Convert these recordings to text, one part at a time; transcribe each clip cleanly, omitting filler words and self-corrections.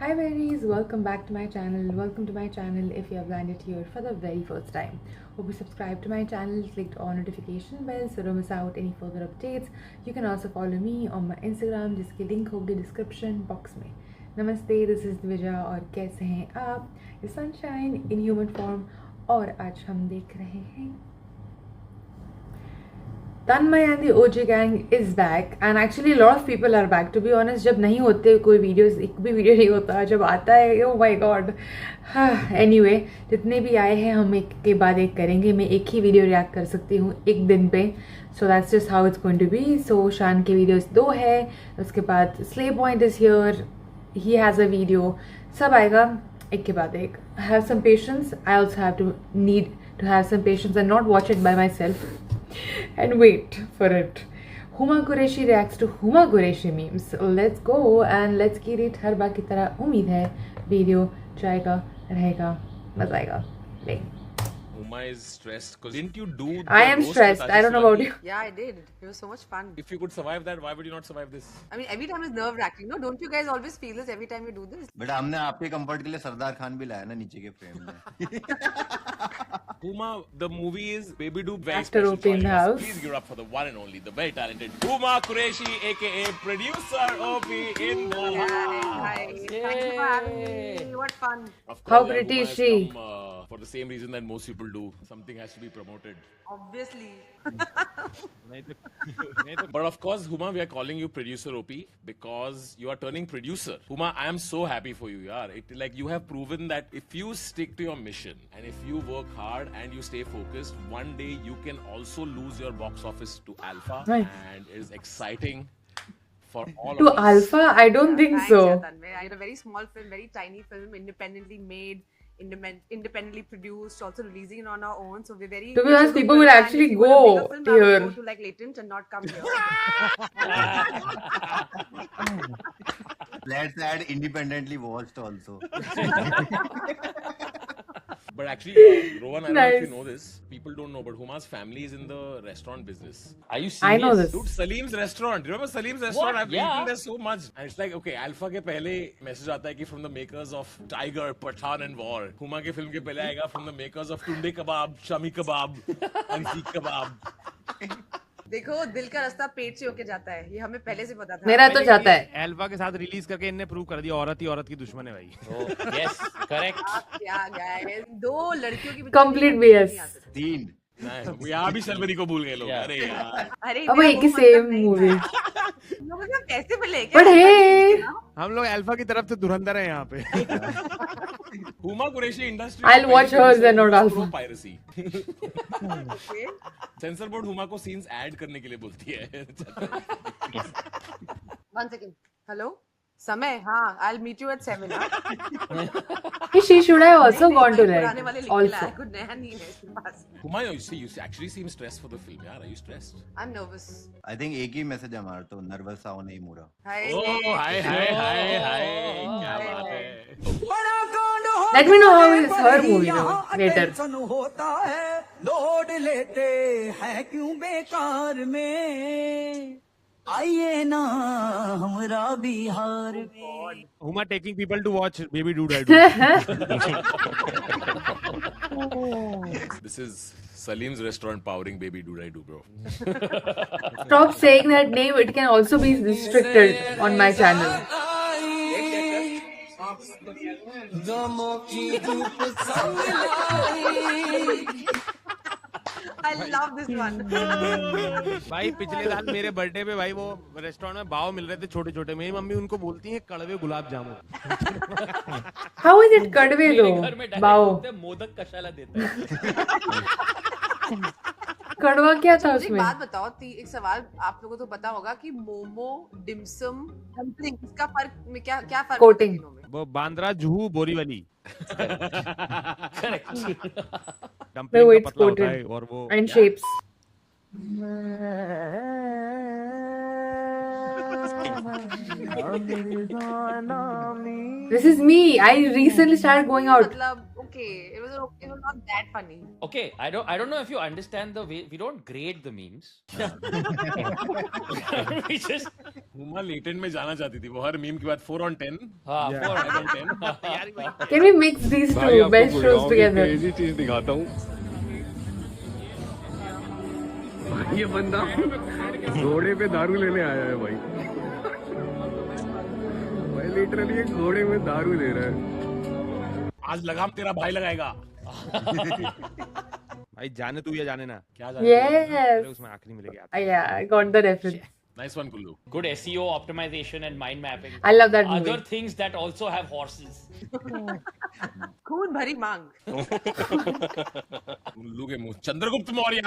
Hi berries, welcome back to my channel. Welcome to my channel if you have landed here for the very first time. Hope you subscribed to my channel, clicked on notification bell so don't miss out any further updates. You can also follow me on my Instagram जिसकी link होगी description box में. Namaste, this is Dvija और कैसे हैं आप? The sunshine in human form और आज हम देख रहे हैं Tanmay and the OG gang is back and actually a lot of people are back. To be honest, जब नहीं होते कोई वीडियोस एक भी वीडियो नहीं होता जब आता है oh my god. Anyway, जितने भी आए हैं हम एक के बाद एक करेंगे. मैं एक ही वीडियो रिएक्ट कर सकती हूँ एक दिन पे. So that's just how it's going to be. So शान के वीडियोस 2 है. उसके बाद Slay Point is here. He has a video. सब आएगा एक के बाद एक. Have some patience. I also have to need to have some patience and not watch it by myself. And wait for it. Huma Qureshi reacts to Huma Qureshi memes. So let's go and let's get it. हर बार की तरह उम्मीद है video जाएगा रहेगा मजा आएगा. ले. Huma is stressed because didn't you do? I am stressed. I don't know about you. Yeah, I did. It was so much fun. If you could survive that, why would you not survive this? I mean, every time is nerve-wracking. No, don't you guys always feel this every time you do this? बेटा हमने आपके comfort के लिए सरदार खान भी लाया ना नीचे के फ्रेम में. Huma, the movie is Baby Doop. Very After special opening for the us. house. Please give it up for the one and only, the very talented Huma Qureshi, aka producer OP in the house. Hi. Thank you for having me. What fun. Of How yeah, pretty Huma is has she? come, for the same reason that most people do. Something has to be promoted. Obviously. But of course, Huma, we are calling you producer OP because you are turning producer. Huma, I am so happy for you, yaar. Like you have proven that if you stick to your mission and if you work hard and you stay focused, one day you can also lose your box office to Alpha, Right. and it is exciting for all To of us. Alpha? I don't think Thanks, so. Tanmay. I had a very small film, very tiny film, independently made, independently produced, also releasing it on our own. So we're very. To be honest, people will And actually if you want a go bigger film, I would here. go to like Latent and not come here. Let's add independently watched also. But actually, Rohan, I don't know if you Nice. know this. People don't know, but Huma's family is in the restaurant business. Are you serious? I know this. Dude, Salim's restaurant. Remember Salim's restaurant? What? I've Yeah. eaten there so much. And it's like, okay, Alpha के पहले message आता है कि from the makers of Tiger, Pathan and War. Huma के film के पहले आएगा from the makers of Tunde Kebab, Shami Kebab, and Seekh Kebab. देखो दिल का रास्ता पेट से होके जाता है ये हमें पहले से पता था मेरा तो जाता है. एल्फा के साथ रिलीज करके इनने प्रूव कर दिया औरत ही औरत की दुश्मन है भाई. Oh, yes, correct. आप क्या गाइस दो लड़कियों की Complete BS. 3 नहीं, यहाँ भी शर्वरी को भूल गए लोग. Yeah. अरे यार. अरे अब एक ही same movie. लोगों को पैसे मिले But hey, हम लोग एल्फा की तरफ से धुरंधर हैं यहाँ पे. Huma Qureshi industry. I'll watch hers and not Alpha. Piracy. Sensor board Huma को सीन्स ऐड करने के लिए बोलती है. One second. Hello? समय हाँ I'll meet you at 7 she should have also gone to पुराने वाले that. लिख के लाया Also. कुछ नया नहीं है इसके पास Huma, you actually seem stressed for the film. यार, are you stressed? I'm nervous I think एक ही मैसेज हमारा तो नर्वस आओ नहीं मुरा. हाय Oh, हाय. क्या बात है. Let me know how is her movie now later. होता है लोड लेते हैं क्यों बेकार में आइए ना हमरा बिहार में. Huma taking people to watch baby dude I do. This is Salim's restaurant powering Baby Doodai Do, bro. Stop saying that name. It can also be restricted on my channel. गमों की धूप संग लाई. I love this one भाई पिछले साल मेरे birthday पे भाई वो रेस्टोरेंट में बाव मिल रहे थे छोटे छोटे. मेरी मम्मी उनको बोलती है कड़वे gulab jamun. How is it kadve मेरे घर में though? direct Bao. बोलते हैं, मोदक कशाला देता है. कड़वा क्या था मुझे एक उसमें? बात बताओ एक सवाल आप लोगों को तो पता होगा कि मोमो डिमसम डम्पलिंग इसका फर्क में क्या क्या फर्क होता है Coating. तीनों में वो Bandra Juhu Borivali. Correct. No, dumpling का it's पतला होता coated. है और वो And shapes. This is me. I recently started going out. मतलब okay. It was not that funny. Okay, I don't know if you understand the way we don't grade the memes. We just Huma latent में जाना चाहती थी वो हर meme के बाद 4 on 10. हाँ, Yeah. 4 5 on 10. Can we mix these two best shows together? चीज दिखाता हूँ ये बंदा घोड़े पे दारू लेने आया है भाई लिटरली एक घोड़े में दारू ले रहा है आज लगाम तेरा भाई लगाएगा. भाई जाने तू या जाने ना क्या जाने? Yes. उसमें आखिरी में लेके आता Yeah, I got the reference. Nice one, Kullu. good SEO optimization and mind mapping. I love that Other movie. things that also have horses. खून भरी मांग. Kullu के मुंह Chandragupta Maurya.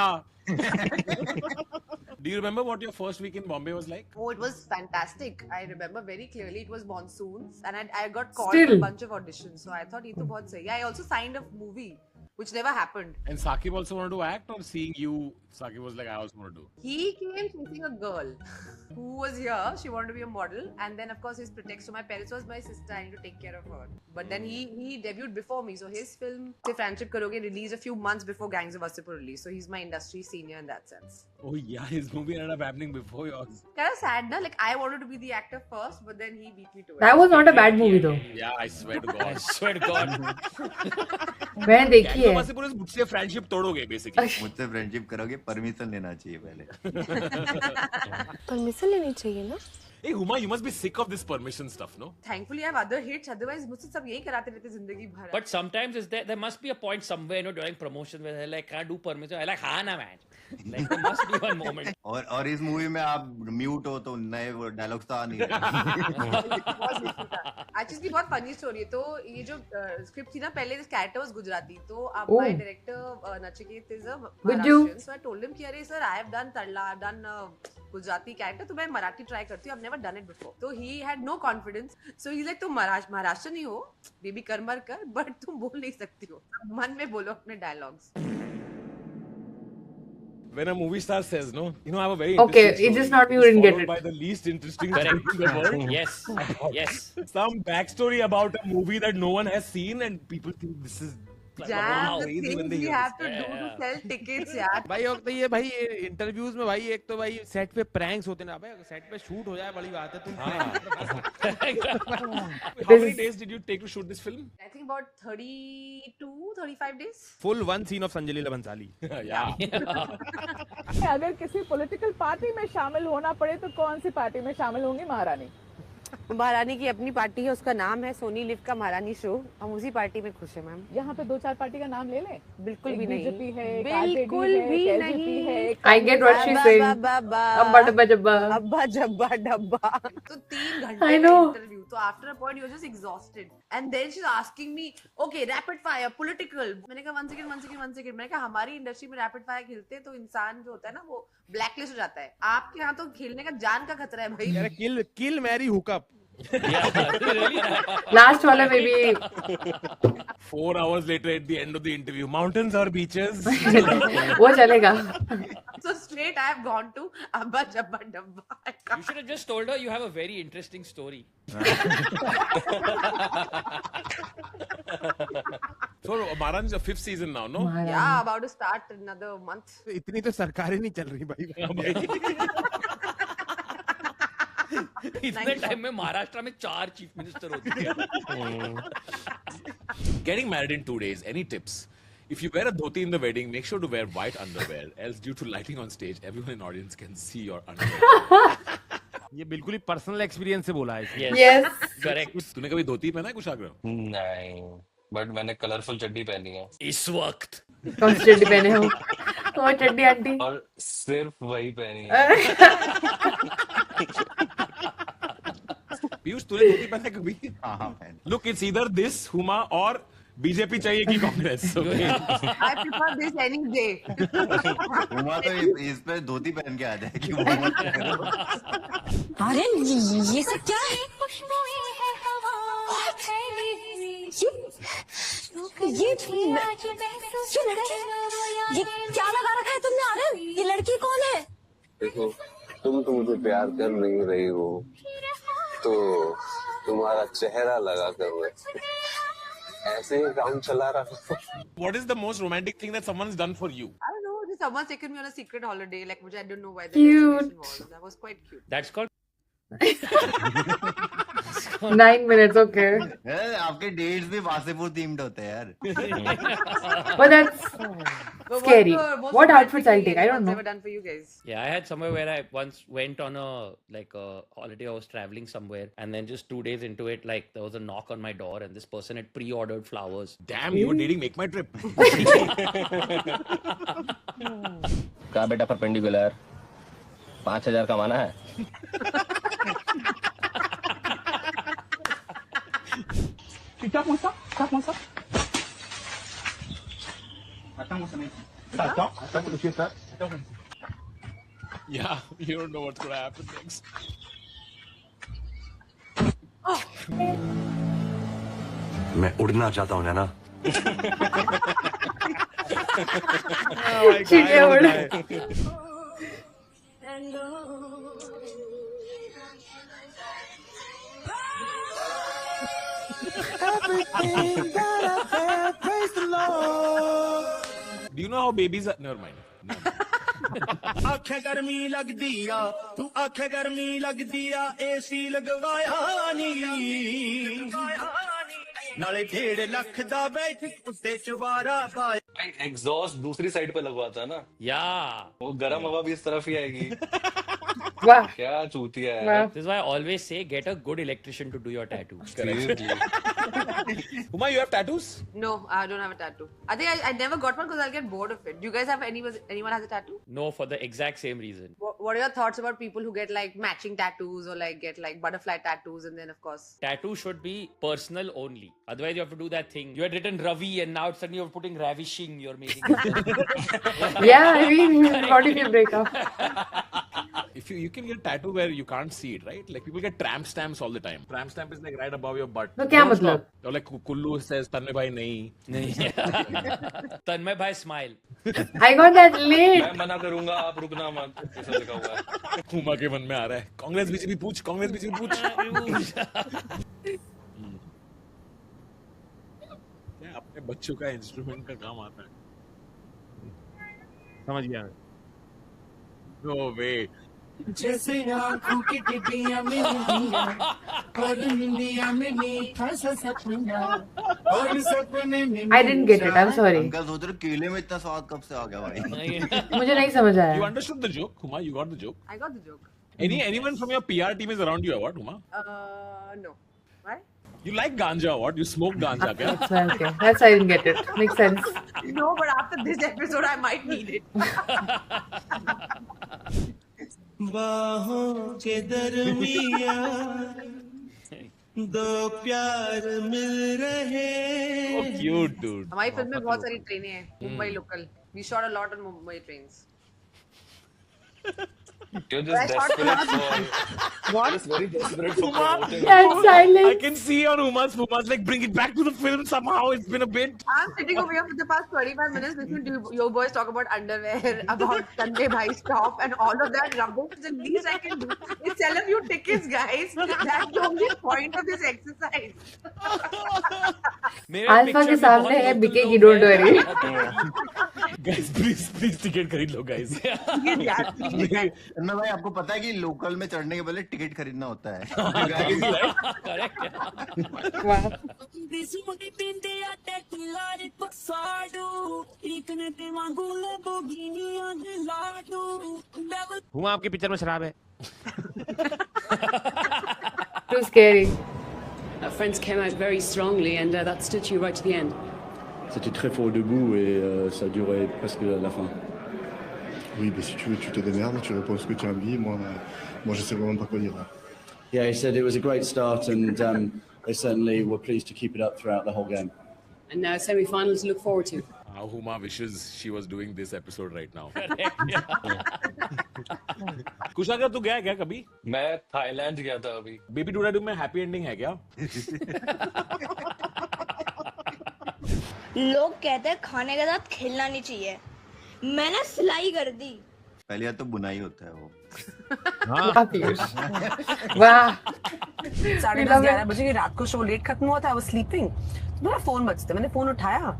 Do you remember what your first week in Bombay was like? Oh, it was fantastic. I remember very clearly. It was monsoons, and I got called Still. for a bunch of auditions. So I thought, "ये तो बहुत सही." I also signed a movie, which never happened. And Saqib also wanted to act, or seeing you, Saqib was like, I also want to do. He came chasing a girl who was here. She wanted to be a model, and then of course his pretext to my parents was my sister. I need to take care of her. But then he debuted before me, so his film "Se Friendship Karoge" released a few months before Gangs of Wasseypur released. So he's my industry senior in that sense. Oh yeah, his movie ended up happening before yours. Kind of sad, na? Like I wanted to be the actor first, but then he beat me to it. That was not a bad movie though. Yeah, I swear to I God. swear to God. मैंने देखी तो है. बस पूरे मुझसे friendship तोड़ोगे basically. मुझसे friendship करोगे permission लेना चाहिए पहले परमिशन लेनी चाहिए ना. Hey Huma, you must be sick of this permission stuff, no? Thankfully, I have other hits. Otherwise, मुझसे सब यही कराते रहते जिंदगी भर. But sometimes is there must be a point somewhere, you know, during promotion where they're like, can't do permission. I'm like, हाँ ना man. Like there must be one moment. और इस मूवी में आप म्यूट हो तो नए वो डायलॉग्स तो आ नहीं रहे Actually, इसकी बहुत funny story है. तो ये जो script थी ना, पहले this character was Gujarati. तो अब Oh. my director Nachiket is a Gujju. Maharashtrian. So I told him कि अरे sir, I have done Tarla, I've done Gujarati character. तो मैं मराठी try करती हूँ. I've never done it before. So he had no confidence. So he's like, तुम महाराष्ट्र नहीं हो, baby कर मर कर, but तुम बोल नहीं सकती हो. मन में बोलो अपने dialogues. When a movie star says, no, you know, I have a very Okay, interesting it's just story. not me who It's didn't get followed it. by the least interesting Correct. story in the world. Yes. Yes. Some backstory about a movie that no one has seen, and people think this is like, Jam, wow, the crazy when things they we hear have this. to do to Yeah. sell tickets, यार. भाई और तो ये भाई interviews में भाई एक तो भाई सेट पे प्रैंक्स होते ना भाई सेट पे शूट हो जाए बड़ी बात है तुम How many days did you take to shoot this film? I think about 32, 35 days. Full one scene of Sanjay Leela Bhansali Yeah. अगर किसी पॉलिटिकल पार्टी में शामिल होना पड़े तो कौन सी पार्टी में शामिल होंगी महारानी? महारानी की अपनी पार्टी है, उसका नाम है सोनी लिव का महारानी शो. हम उसी पार्टी में खुश हैं मैम. यहाँ पे 2-4 पार्टी का नाम ले लें. बिल्कुल एक भी नहीं. बीजेपी है, एक बिल्कुल RJD है, भी एक नहीं. LJP है, एक I get what she's saying. अब्बा डब्बा जब्बा. अब्बा जब्बा डब्बा. तो 3 घंटे I का know. इंटरव्यू. तो after a point you are just exhausted. And then she is asking me, okay rapid fire political. मैंने कहा 1 सेकंड. मैंने कहा हमारी इंडस्ट्री में रैपिड फायर खेलते हैं तो इंसान जो होता है ना वो ब्लैकलिस्ट हो जाता है. आपके यहाँ तो खेलने का जान का खतरा है भाई. यार kill marry hookup Yeah. Really? Last वाला में भी 4 hours later, at the end of the interview, mountains or beaches? वो चलेगा. So straight I have gone to अब्बा जब्बा डब्बा. You should have just told her you have a very interesting story. So, Maran's the 5th season now, no? Yeah, about to start another month. इतनी तो सरकारें नहीं चल रही भाई इतने टाइम में महाराष्ट्र में 4 चीफ मिनिस्टर होते हैं. Getting married in 2 days, any tips? If you wear a dhoti in the wedding, make sure to wear white underwear. Else, due to lighting on stage, everyone in audience can see your underwear. ये बिल्कुल ही personal experience से बोला है Yes. Yes. Correct. तूने कभी धोती पहना है कुशाग्र? नहीं बट मैंने कलरफुल चड्डी पहनी है इस वक्त कौन सी चड्डी पहने हो? वो चड्डी आंटी. और सिर्फ वही पहनी है पीयूष तूने धोती पहना है कभी? हाँ पहन Look, it's either this, Huma, और बीजेपी चाहिए कि Congress. Okay? I prefer this any day. हुआ तो इस पे धोती पहन के आ जाए कि वो मत करो। अरे ये सब क्या है? ये लड़की ये क्या लगा रखा है तुमने? अरे ये लड़की कौन है? देखो तुम तो मुझे प्यार कर नहीं रही हो तो तुम्हारा चेहरा लगा कर ऐसे राउंड चला रहा. What is the most romantic thing that someone's done for you? I don't know. Just someone's taken me on a secret holiday, like which I don't know why the Cute. destination was. That was quite cute. That's called 9 minutes, okay. आपके dates भी Wasseypur themed होते हैं यार. But that's But scary. what's the most What romantic outfits I'll thing take? I don't anyone's know. ever done for you guys? Yeah, I had somewhere where I once went on a holiday. I was traveling somewhere, and then just 2 days into it, like there was a knock on my door, and this person had pre-ordered flowers. Damn, you were dating Make My Trip. कहा बेटा perpendicular 5,000 कमाना है. Yeah, you don't know what's gonna happen next. मैं उड़ना चाहता हूँ नैना. चीजें उड़. Everything that I have, praise the Lord. Do you know how babies are? Never mind. आखे गर्मी लगदी आ तू आखे गर्मी लगदी आ एसी लगवाया नी नाले 1.5 लाख दा बैठ उत्ते चवारा पाया. एग्जॉस्ट दूसरी साइड पे लगवाता है ना. Yeah. वो गर्म हवा भी इस तरफ ही आएगी. Wow. क्या चूतिया है. Wow. This is why I always say get a good electrician to do your tattoos. Uma, you have tattoos? No, I don't have a tattoo. I think I never got one because I'll get bored of it. Do you guys have anyone has a tattoo? No, for the exact same reason. What are your thoughts about people who get like matching tattoos or like get like butterfly tattoos and then of course Tattoo should be personal only. Otherwise, you have to do that thing. You had written Ravi, and now suddenly you're putting ravishing. You're making. Yeah, I mean, how do you break up? If you can get tattoo where you can't see it, right? Like people get tramp stamps all the time. Tramp stamp is like right above your butt. तो क्या Don't मतलब? stop. Or like Kullu says, Tanmay bhai nahi. Tanmay bhai smile. I got that late. मैं मना करूंगा आप रुकना मत. ऐसा लिखा हुआ है. Uma के मन में आ रहा है. कांग्रेस बीजेपी पूछ. कांग्रेस बीजेपी पूछ. क्या अपने बच्चों का इंस्ट्रूमेंट का काम आता है? समझ गया. No way. जैसे आंखों की टिड्डियां मिलिया और निंदिया में मीठा सा सपना और सपने में. I didn't get it. I'm sorry. Uncle सोच रहे केले में इतना स्वाद कब से आ गया भाई. मुझे नहीं समझ You आया. understood the joke, Uma. You got the joke. I got the joke. Anyone from your PR team is around you, or what, Uma? No. Why? You like ganja, or what? You smoke ganja, kya? That's why, okay. That's why I didn't get it. Makes sense. No, but after this episode I might need it. बाहों के दरमिया दो प्यार मिल रहे. So cute, dude. हमारी film में बहुत सारी ट्रेनें हैं. Mumbai local. We shot a lot on Mumbai trains. You're just desperate for. Just very desperate for promoting. That silence. I can see on Uma's like, bring it back to the film somehow. It's been a bit. I'm sitting over here for the past 25 minutes listening to you boys talk about underwear, about Tanmay Bhai's top, and all of that rubbish. The least I can do is sell a few tickets, guys. That's the only point of this exercise. Alpha के सामने है बिकेगी. Don't worry. Guys, please ticket खरीद लो, guys. ना भाई आपको पता है कि लोकल में चढ़ने के पहले टिकट खरीदना होता है. Wow. हुआ आपकी पिक्चर में शराब है. Too scary. Our friends came out very strongly and that stitched you right to the end. C'était très fort au debout et ça durait presque à la fin. Oui, mais si tu veux, tu te démerdes, tu réponds ce que tu as envie. Moi, je sais vraiment pas quoi dire. Yeah, he said it was a great start and they certainly were pleased to keep it up throughout the whole game. And now semi-finals to look forward to. How Huma wishes she was doing this episode right now. Kushagra तू गया क्या कभी? मैं Thailand गया था अभी. Baby डूडाडू में happy ending है क्या? लोग कहते हैं खाने के साथ खेलना नहीं चाहिए. मैंने सिलाई कर दी. पहले तो बुनाई होता है वो. वाह. 10:30-11 बजे की रात को शो लेट खत्म हुआ था. I was sleeping. मेरा फोन बजता है, मैंने फोन उठाया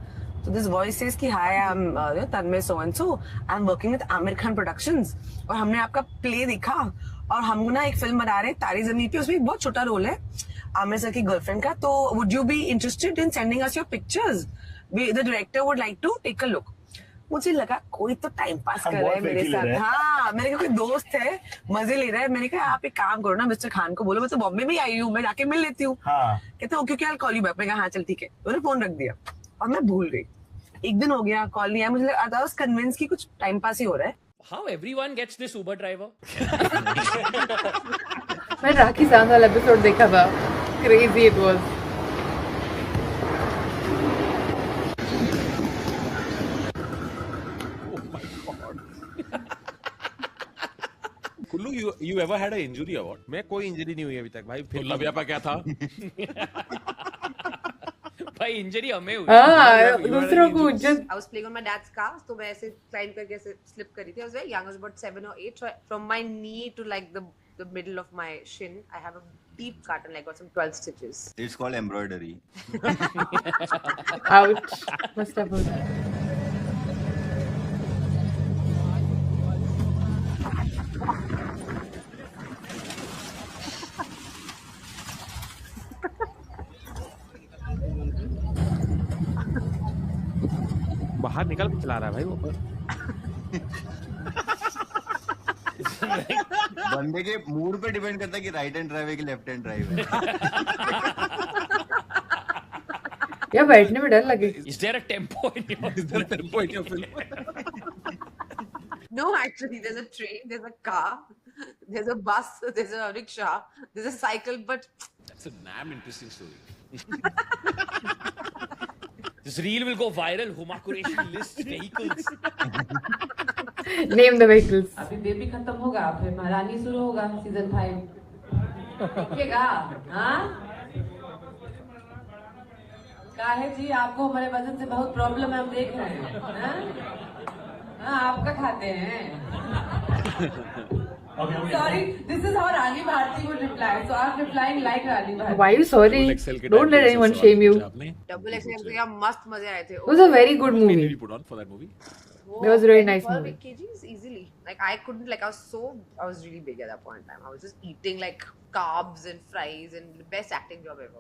तो दिस वॉइस सेज कि hi I am Tanmay so and so, I am working with Aamir Khan productions और हमने आपका प्ले देखा और हम ना एक फिल्म बना रहे हैं तारी ज़मीन पे, उसमें एक बहुत छोटा रोल है आमिर सर की गर्लफ्रेंड का, तो would you be interested in sending us your pictures, the director would like to take a look. मुझे लगा कोई तो टाइम पास कर रहा है मेरे साथ, हाँ मेरे कोई दोस्त है मजे ले रहा है। मैंने कहा आप एक काम करो ना मिस्टर खान को बोलो मैं तो बॉम्बे में आई हूँ, मैं जाके मिल लेती हूँ। कहते ओके क्या कॉल यू बैक। मैं कहा हाँ चल ठीक है, उन्होंने फोन रख दिया और मैं भूल गई। एक दिन हो गया कॉल नहीं आया, मुझे लगा was convinced कि कुछ टाइम पास ही हो रहा है। How everyone gets this Uber driver? मैं राखी सांग वाला एपिसोड देखा था, crazy it was. Kullu, you ever had an injury award? मैं कोई इंजरी नहीं हुई अभी तक भाई। तो लव्या क्या था? भाई इंजरी हमें हुई। हाँ दूसरों को जब I was playing on my dad's car, तो मैं ऐसे क्लाइंब करके ऐसे स्लिप करी थी। I was very young, I was about 7 or 8. So from my knee to like the middle of my shin, I have a deep cut and I got some 12 stitches. It's called embroidery. ouch, must have hurt. बाहर निकल के चला रहा है भाई वो। बंदे के मूड पे डिपेंड करता है कि राइट हैंड ड्राइव है कि लेफ्ट हैंड ड्राइव है। यार बैठने में डर लगे। Is there a tempo in your film? No, actually, there's a train, there's a car, there's a bus, there's a rickshaw, there's a cycle, but That's a damn interesting story. This reel will go viral. Huma Qureshi lists vehicles. Name the vehicles. अभी baby खत्म होगा फिर महारानी शुरू होगा season 5 देखिएगा। हाँ क्या है जी, आपको हमारे वजन से बहुत प्रॉब्लम है, हम देख रहे हैं। हाँ आपका खाते हैं। Sorry, this is how Rani Bharti would reply. So I'm replying like Rani Bharti. Why are you sorry? Don't let anyone shame you. Double XL के क्या मस्त मजे आए थे। It was a very good movie. Did you put on for that movie? It was a very nice 12 movie. kgs easily. Like I couldn't, like I was really big at that point in time. I was just eating like carbs and fries and the best acting job ever.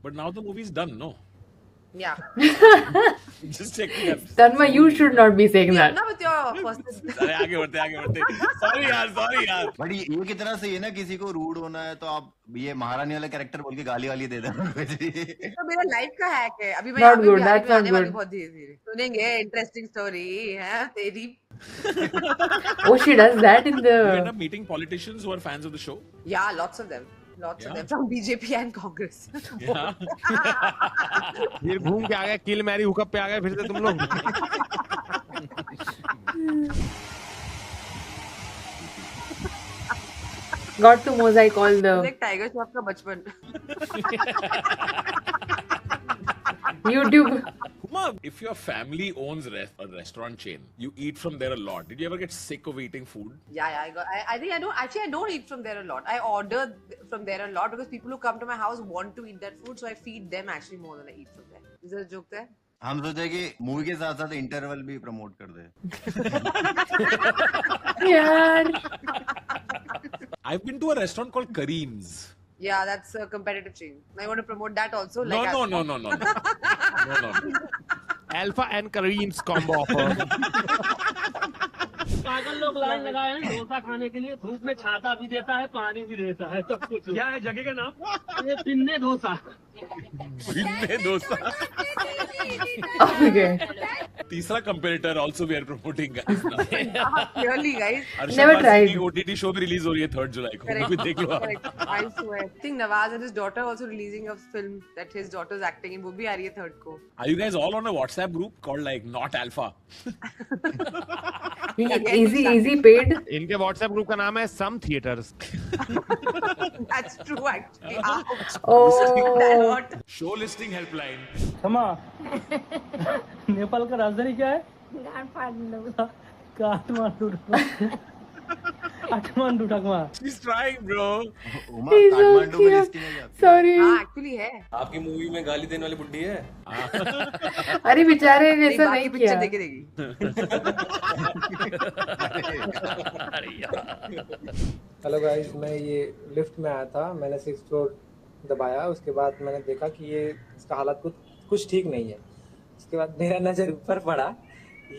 But now the movie's done, no? Yeah. Just checking up. Tanma, you should not be saying that. Now with your first. अरे आगे बढ़ते। Sorry यार। But ये कितना सही है ना, किसी को रूड होना है तो आप ये महारानी वाला कैरेक्टर बोल के गाली वाली दे देना। तो मेरा लाइफ का हैक है। अभी मैं Not good, that's not आने वाली good. बहुत धीरे-धीरे सुनेंगे इंटरेस्टिंग स्टोरी है तेरी। Oh, she does that in You end the. up meeting politicians who are fans of the show. Yeah, lots of them. Lots of them from BJP and Congress. Yeah. फिर घूम के आ गए, kill marry hookup पे आ गए फिर से तुम लोग। Got to mosaic all the एक टाइगर श्रॉफ का बचपन। YouTube. Huma, if your family owns a restaurant chain, you eat from there a lot. Did you ever get sick of eating food? Yeah, I think I don't eat from there a lot. I order from there a lot because people who come to my house want to eat that food, so I feed them actually more than I eat from there. Is that a joke there? हम सोचे कि movie के साथ साथ interval भी promote कर दे। यार I've been to a restaurant called Kareem's. Yeah, that's a competitive chain. I want to promote that also. No. Alpha and Kareem's combo offer. पागल लोग लाइन लगाए हैं डोसा खाने के लिए, धूप में छाता भी देता है, पानी भी देता है, सब कुछ। क्या है जगह का नाम? ये पिन्ने डोसा। Pinne dosa. Okay. तीसरा competitor also we are promoting guys now. Clearly, guys. Never tried. OTT show भी release हो रही है 3rd July को। वो भी देख लो आप। Correct. I swear. I think Nawaz and his daughter also releasing a film that his daughter's acting in. वो भी आ रही है 3rd को. Are you guys all on a WhatsApp group called like Not Alpha? Easy paid. इनके WhatsApp group का नाम है Some Theaters. That's true actually. Ouch. Oh. Show listing helpline. क्षमा नेपाल का राजधानी क्या है? Kathmandu. Kathmandu ठगवा। She's trying, bro. Uma He's so Kathmandu में cute. लिस्टिंग है क्या? Sorry. हाँ एक्चुअली है। आपकी मूवी में गाली देने वाली बुड्ढी है। अरे बेचारे ने ऐसा नहीं पिक्चर किया। देखे देगी। हेलो गाइस, मैं ये लिफ्ट में आया था, मैंने 6th फ्लोर दबाया, उसके बाद मैंने देखा कि ये इसका हालत कुछ ठीक नहीं है। उसके बाद मेरा नज़र ऊपर पड़ा,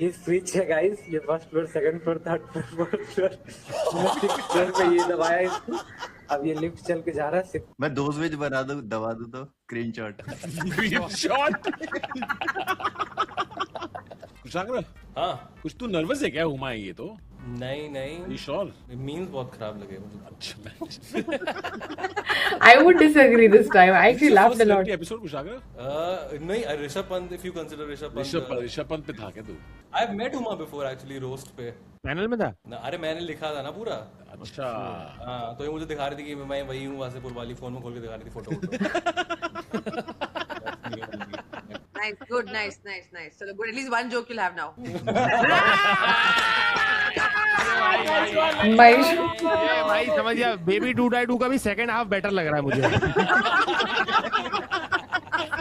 ये स्विच है गाइस, ये 1st floor 2nd floor 3rd floor 4th floor, मैंने 6th फ्लोर पे ये दबाया इसको। अब ये लिफ्ट चल के जा रहा है। मैं 2 स्विच बना दूं, दबा दूं तो स्क्रीनशॉट। Screenshot. कुशाग्र, हाँ कुछ तू नर्वस है क्या? हुमा है ये तो। नहीं You sure? मीम्स बहुत खराब लगे मुझे। I would disagree this time. I actually laughed a lot. Episode Kushagra? नहीं, Rishabh Pant, if you consider Rishabh Rishabh Pant पे था क्या तू? I have met Uma before actually roast पे। पैनल में था? ना, अरे मैंने लिखा था ना पूरा। अच्छा। हाँ, तो ये मुझे दिखा रही थी कि मैं वही हूँ, वासेपुर वाली, फोन में खोल के दिखा रही थी photo. Nice, good, nice. So good. At least one joke you'll have now. भाई समझ गया, बेबी डू डाई डू का भी सेकंड हाफ बेटर लग रहा है मुझे।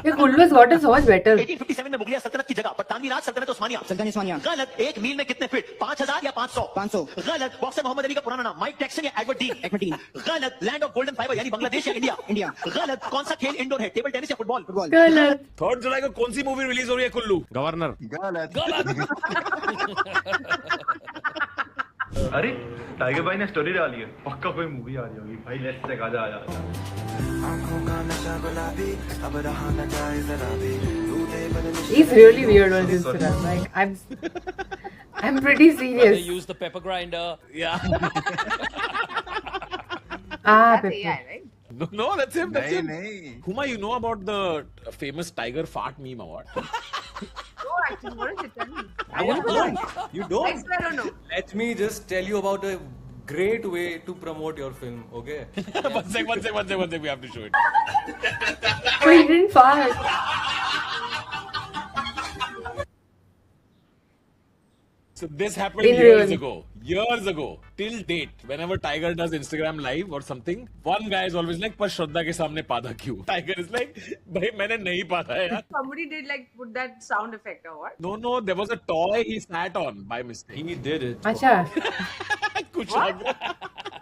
ये गुलवेज what is so much better. 1857 में मुगलिया सल्तनत की जगह बरतानवी राज सल्तनत उस्मानिया। गलत। 1 मील में कितने फीट? 5000 या 500? गलत। बॉक्सर मोहम्मद अली का पुराना नाम माइक टैक्सन या एडवर्ड डीन? गलत। लैंड ऑफ गोल्डन फाइबर यानी बांग्लादेश या इंडिया? गलत। कौन सा खेल इंडोर है? टेबल टेनिस या फुटबॉल? गलत। 3rd जुलाई को कौन सी मूवी रिलीज हो रही है कुल्लू? गवर्नर। गलत। अरे टाइगर भाई ने स्टोरी डाली है, पक्का कोई मूवी आ रही होगी भाई। Let's check. आजा। He's really weird on Instagram. Like I'm pretty They serious. use the pepper grinder. Yeah. Ah, That's AI, right? No, that's him. नहीं। Huma, you know about the famous tiger fart meme or what? No, actually, what is it? Tell me. You I don't? swear I don't know. Let me just tell you about a great way to promote your film, okay? One sec. We have to show it. Oh, he didn't fart. So this happened In years real. ago. Till date, whenever Tiger does Instagram live or something, one guy is always like, पर श्रद्धा के सामने पादा क्यों? Tiger is like, भाई मैंने नहीं पादा है यार। Somebody did like put that sound effect or what? No, there was a toy he sat on by mistake. He did it. अच्छा। कुछ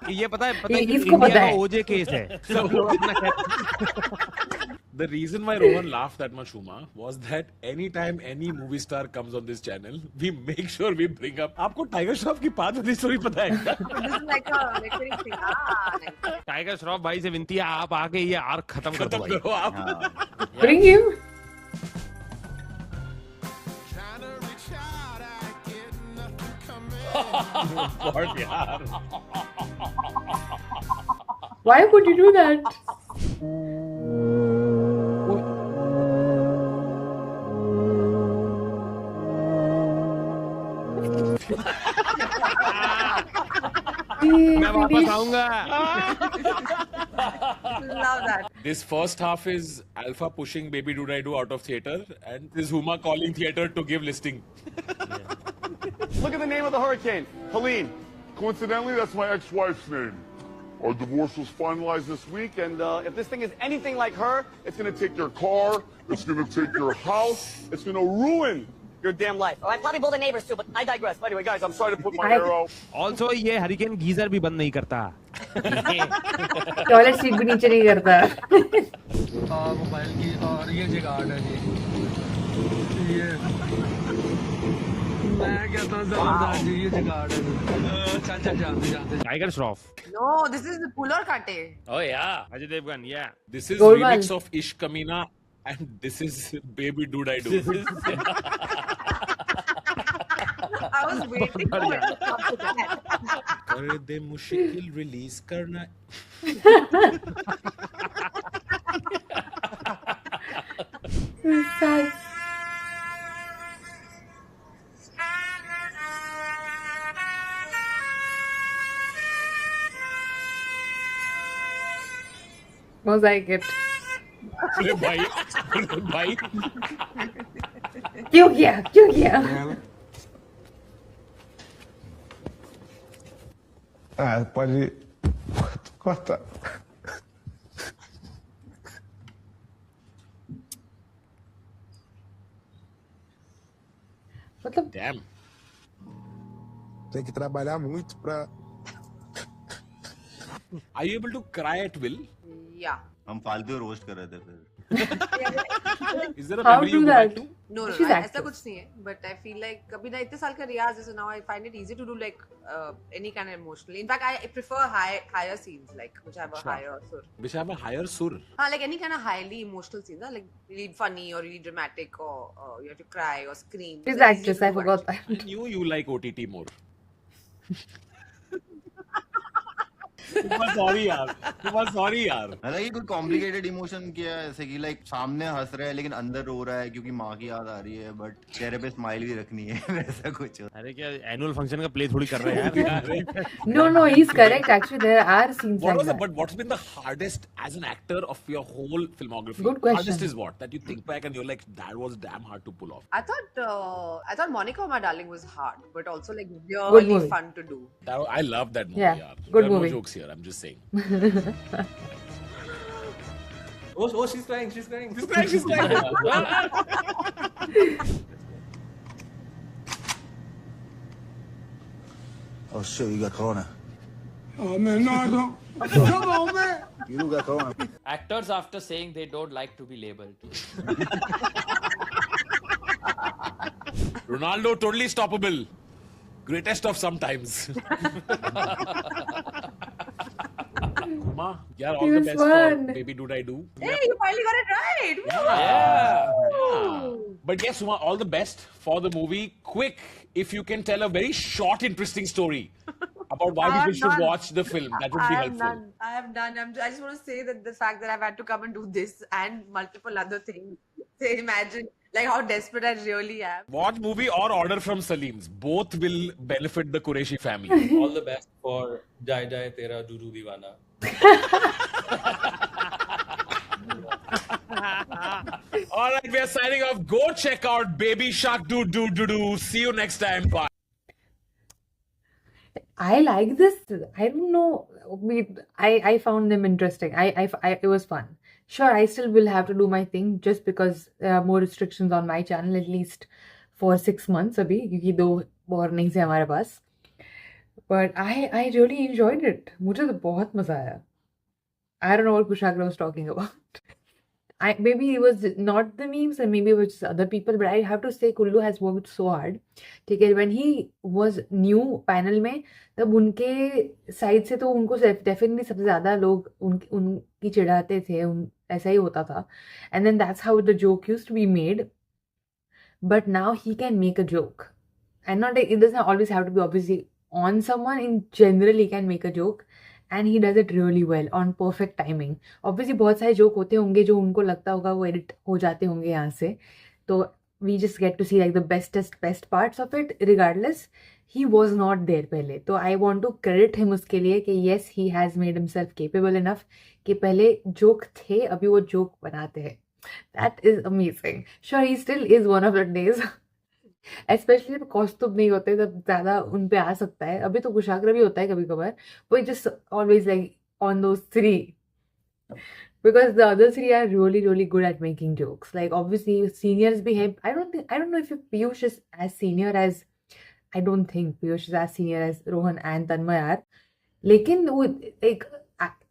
ये पता है इसको पता है। ओजे केस है। The reason why Rohan laughed that much, Huma, was that anytime any movie star comes on this channel, we make sure we bring up. आपको टाइगर श्रॉफ की पाद वाली स्टोरी पता है? This is like a recurring thing. Nice. Tiger Shroff भाई से विनती है, आप आके ये आर्क खत्म कर दो भाई। आप। Bring him. What यार? Why would you do that? मैं वापस आऊंगा। Love that. This first half is Alpha pushing Baby Doodaido out of theater, and this Huma calling theater to give listing. Look at the name of the hurricane, Helene. Coincidentally, that's my ex-wife's name. Our divorce was finalized this week, and if this thing is anything like her, it's going to take your car, it's going to take your house, it's going to ruin your damn life. Oh, I probably blow the neighbors too, but I digress. Anyway, guys, I'm sorry to put my arrow. Also, ये hurricane geyser भी बंद नहीं करता। Toilet seat भी नीचे नहीं करता। Mobile की और ये जगाड़ है जी। ये मैं कहता हूँ जबरदस्त जी, ये जगाड़ है। चल जानते। Tiger Shroff. No, this is the pull or kate. Oh yeah. Ajay Devgn, yeah. This is Goldman. remix of Ish Kamina, and this is Baby Doodaido. I was waiting for it to come to that. कर दे मुश्किल release करना। Sad. Mosaic it. अरे भाई क्यों किया? Pode cortar. मतलब Damn. Tem que trabalhar muito pra. Are you able to cry at will? Yeah. हम फालतू रोस्ट कर रहे थे फिर. Is there a How memory do you go that? back to? No, She's ऐसा actress. कुछ नहीं है. But I feel like अभी ना इतने साल का रियाज है, so now I find it easy to do like any kind of emotional. In fact, I prefer higher scenes like which have a Sure. higher sur. Which have a higher sur. Like any kind of highly emotional scenes, like really funny or really dramatic or you have to cry or scream. She's They're an easy actress, to I do, forgot actually. that. I knew you like OTT more. sorry यार. sorry यार. मतलब ये कोई complicated emotion किया है ऐसे कि like सामने हंस रहा है लेकिन अंदर रो रहा है क्योंकि माँ की याद आ रही है बट चेहरे पे स्माइल भी रखनी है वैसा कुछ. अरे क्या एनुअल फंक्शन का प्ले थोड़ी कर रहे हैं यार. No, he's correct. Actually, there are scenes What like was that. but what's been the hardest as an actor of your whole filmography? Good question. Hardest is what that you think back and you're like that was damn hard to pull off. I thought Monica, My Darling was hard, but also like Good really movie. fun to do. I love that movie. Yeah, yaar. good There are movie. No jokes here. I'm just saying. Oh, she's crying. She's crying. She's crying. She's crying. Oh shit, you got corona. Oh man, no, I don't. Come on, man. You do got corona. Actors, after saying they don't like to be labeled. Ronaldo totally stoppable. Greatest of sometimes. Kuma, yeah, all He the was best fun. for Baby Dude I Do. Hey, you finally got it right. Yeah. But yes, Suma, all the best for the movie. Quick, if you can tell a very short, interesting story about why I people have should none. watch the film, that would be helpful. I have done. I just want to say that the fact that I've had to come and do this and multiple other things. Say, imagine like how desperate I really am. Watch movie or order from Salim's. Both will benefit the Qureshi family. All the best for Jai Jai Tera Duru Divana. All right, we are signing off. Go check out Baby Shark Doo Doo Doo Doo. See you next time. Bye. I like this. I don't know. I found them interesting. It was fun. Sure, I still will have to do my thing just because there are more restrictions on my channel at least for 6 months अभी क्योंकि 2 warnings हैं हमारे पास. But I really enjoyed it. मुझे तो बहुत मजा आया. I don't know what Kushagra was talking about. Maybe it was not the memes and maybe it was just other people, but I have to say Kullu has worked so hard. ठीक है, when he was new panel में तब उनके side से तो उनको definitely सबसे ज़्यादा लोग उनकी चिढ़ाते थे, ऐसा ही होता था. And then that's how the joke used to be made. But now he can make a joke. And not it doesn't always have to be obviously on someone. In general, he can make a joke. And he does it really well on perfect timing. Obviously बहुत सारे joke होते होंगे जो उनको लगता होगा वो edit हो जाते होंगे यहाँ से. तो we just get to see like the best parts of it. Regardless, he was not there पहले. तो I want to credit him उसके लिए कि yes, he has made himself capable enough कि पहले जोक थे अभी वो जोक बनाते हैं. That is amazing. Sure, he still is one of the days. Especially जब कॉस्ट्यूम नहीं होते तब ज़्यादा उन पे आ सकता है. अभी तो कुशाग्र भी होता है कभी कभार. वो just always like on those 3. Because the other 3 are really good at making jokes. Like obviously seniors behave. I don't know if Piyush is as senior as. I don't think Piyush is as senior as Rohan and Tanmay are. लेकिन वो like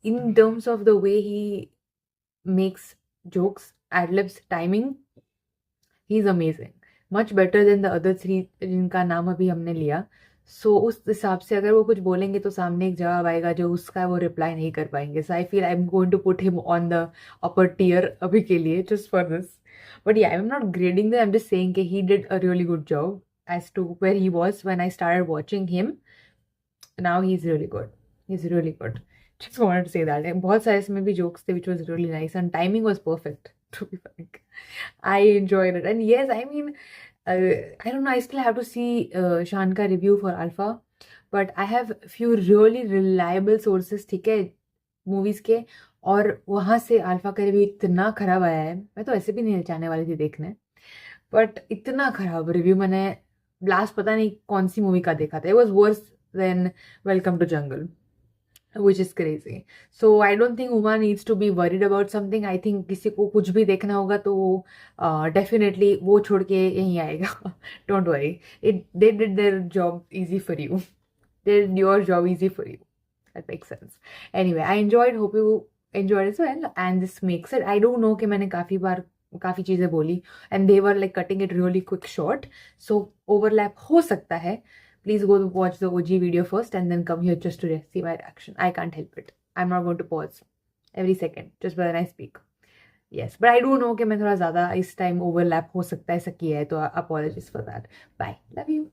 in terms of the way he makes jokes, ad-libs, timing, he's amazing. Much better than the other 3 जिनका नाम अभी हमने लिया. So उस हिसाब से अगर वो कुछ बोलेंगे तो सामने एक जवाब आएगा जो उसका वो रिप्लाई नहीं कर पाएंगे. So I feel I'm going to put him on the upper tier अभी के लिए just for this. But yeah, I'm not grading them. I'm just saying that he did a really good job as to where he was when I started watching him. Now he's really good. He's really good. Just wanted to say that. बहुत सारे इसमें भी jokes थे which was really nice and timing was perfect. To be frank, I enjoyed it. And yes, I mean, I don't know. I still have to see Shanka review for Alpha, but I have few really reliable sources. ठीक है, movies के और वहाँ से Alpha का review इतना खराब आया है. मैं तो ऐसे भी नहीं चाहने वाली थी देखने, but इतना खराब review मैंने last पता नहीं कौन सी movie का देखा था. It was worse then welcome to jungle, which is crazy. So I don't think Uma needs to be worried about something. I think किसी को कुछ भी देखना होगा तो वो definitely वो छोड़ के यहीं आएगा. Don't worry. They did their job easy for you. They did your job easy for you. That makes sense. Anyway, I enjoyed. Hope you enjoyed as well. And this makes it. I don't know कि मैंने काफ़ी चीज़ें बोली and they were like cutting it really quick short. So overlap हो सकता है. Please go watch the OG video first and then come here just to see my reaction. I can't help it. I'm not going to pause every second just when I speak. Yes, but I do know कि मैं थोड़ा ज़्यादा इस time overlap हो सकता है, ऐसा किया है, तो apologies for that. Bye. Love you.